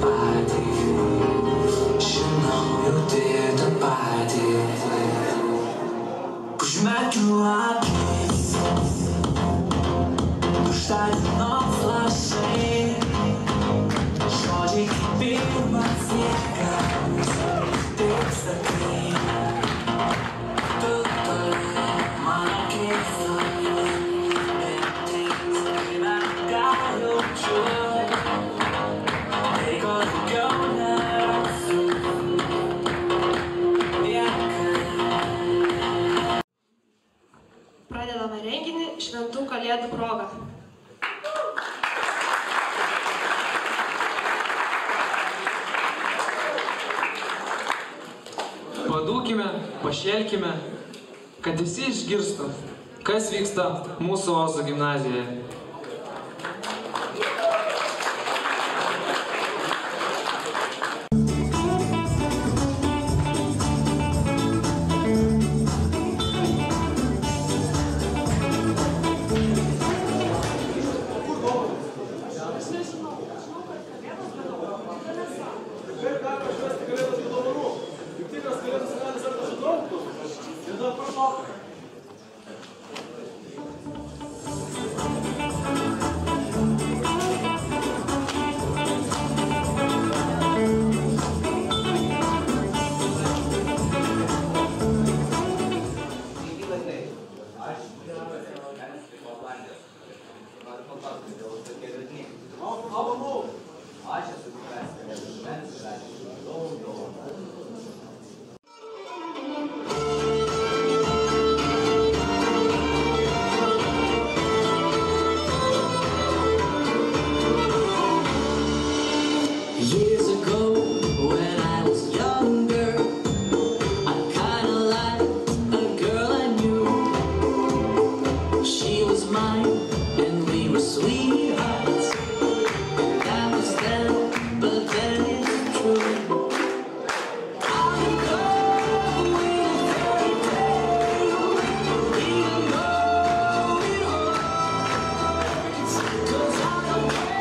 patį, žinau jauti tą patį. Užmerkiu akis, užtadino flašai, žodžiai kaip pirmas jėgas, taip sakai. Tu toli mano keistai, mintis, kaip gal jaučiu, tai ko daugiau nerasiu niekada. Pradedame renginį Šventų Kalėdų proga. Padūkime, pašėlkime, kad visi išgirstų, kas vyksta mūsų Ozo gimnazijoje. Years ago, when I was younger, I kinda liked a girl I knew. She was mine, and we were sweethearts. That was then, but then it's true. I'm in love with a fairy tale, even though it hurts, 'cause I don't care.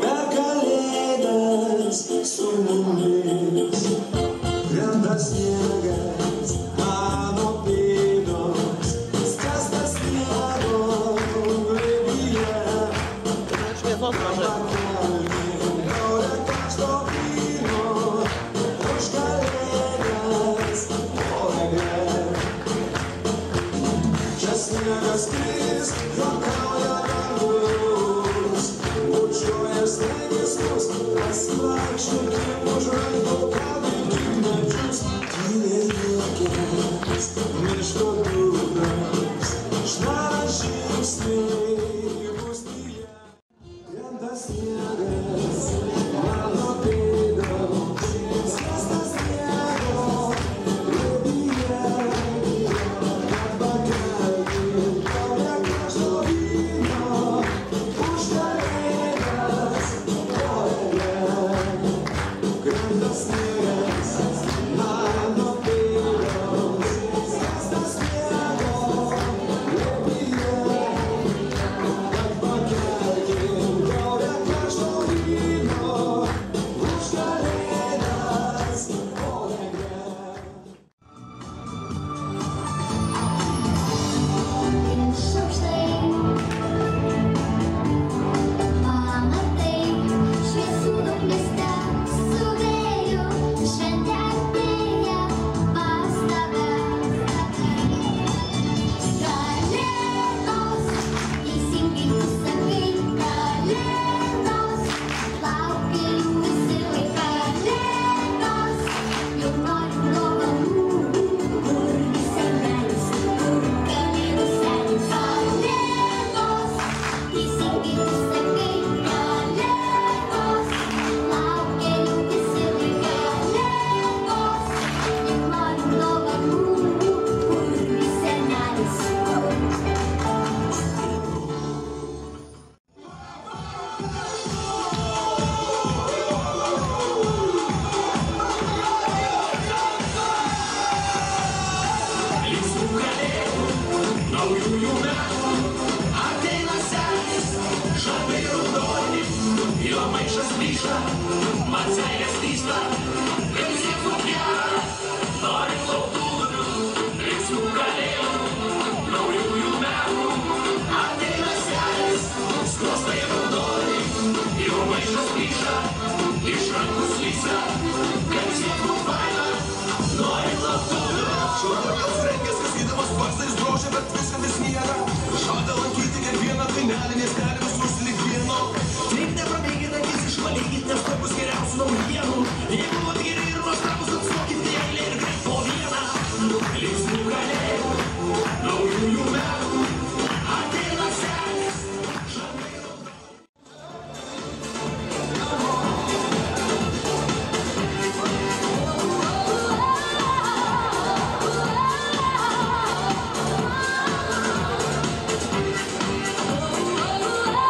Per kalėdas su mumis krenta sniegas, mano pėdos skęsta sniego glėbyje. Nori karšto vyno už kalėdas ore. Čia sniegas kris, juokauja dangus, bučiuoja snaigės mus, pasivaikščiokim už raidų, pavykim medžius, tyliai juokės, miško dugnas, šnara žingsniai būstyje. Krenta sniegas, mano pėdos, skęsta sniego glėbyje. Kad pakelkim taurę karšto vyno už kalėdas ore. Krenta sniegas, mano pėdos, skęsta sniego glėbyje. Kad pakelkim taurę karšto vyno maišas plyšta, man seilės lysta, ir visiems daug gera. Nori lauktuvių, linksmų kalėdų, naujųjų metų. Ateina senis, skruostai raudoni, jo maišas plyšta, iš rankų slysta, kad visiems daug faina. Nori lauktuvių. Švarkas rengės, kas gydamas parstais drožia, bet viskantis miega. Žada lankyti kiekvieną dainelį, miestelį visus lyg vieno. Tik nepramėgit akis išvalykit, nes tai bus geriausių naujienų. Jeigu vat geri ir nuostabus, atstokit į eilę ir greit po vieną. Linksmų kalėdų, naujųjų metų, ateina senis. Oh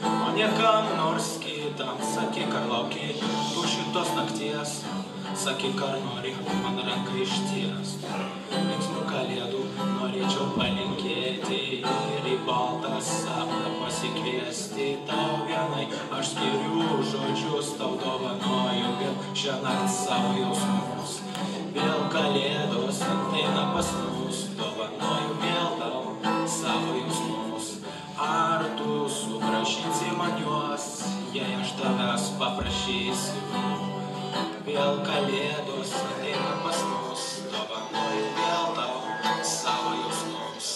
o ne kam nors kitam. Sakyk, ar laukiai tu šitos nakties, sakyk, ar nori man ranką išties. Linksmų kalėdų norėčiau palinkėti ir į baltą sapną pasikviesti. Tau vienai aš skiriu žodžius, tau dovanoju vėl šiąnakt savo jausmus. Vėl kalėdos ateina pas mus, dovanoju vėl tau savo jausmus. Ar tu sugrąžinsi man juos, jei aš tavęs paprašysiu? Vėl kalėdos ateina pas mus, dovanoju vėl tau savo jausmus.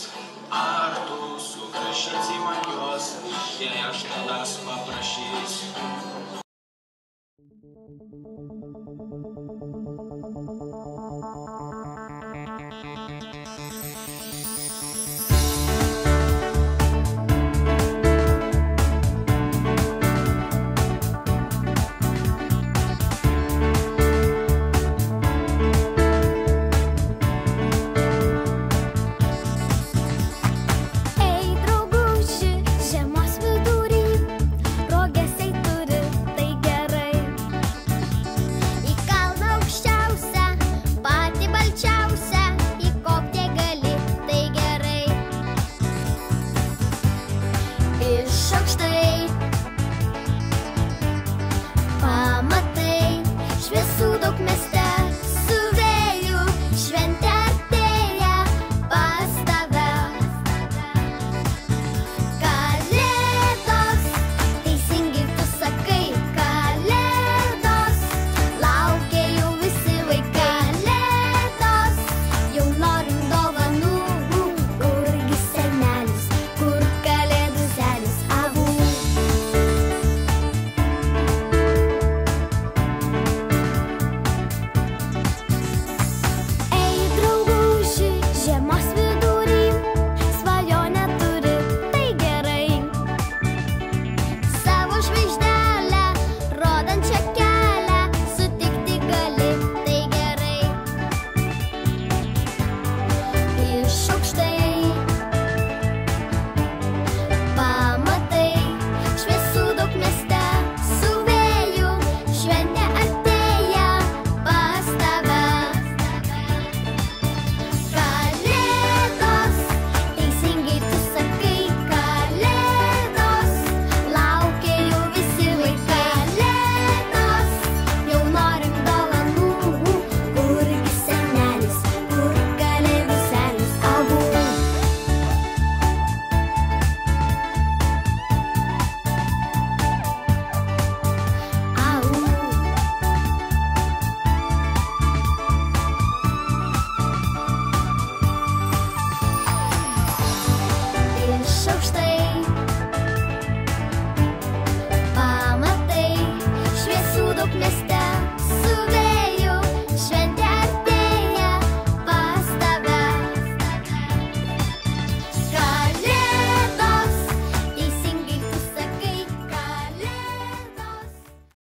Ar tu sugrąžinsi man juos, jei aš tavęs paprašysiu?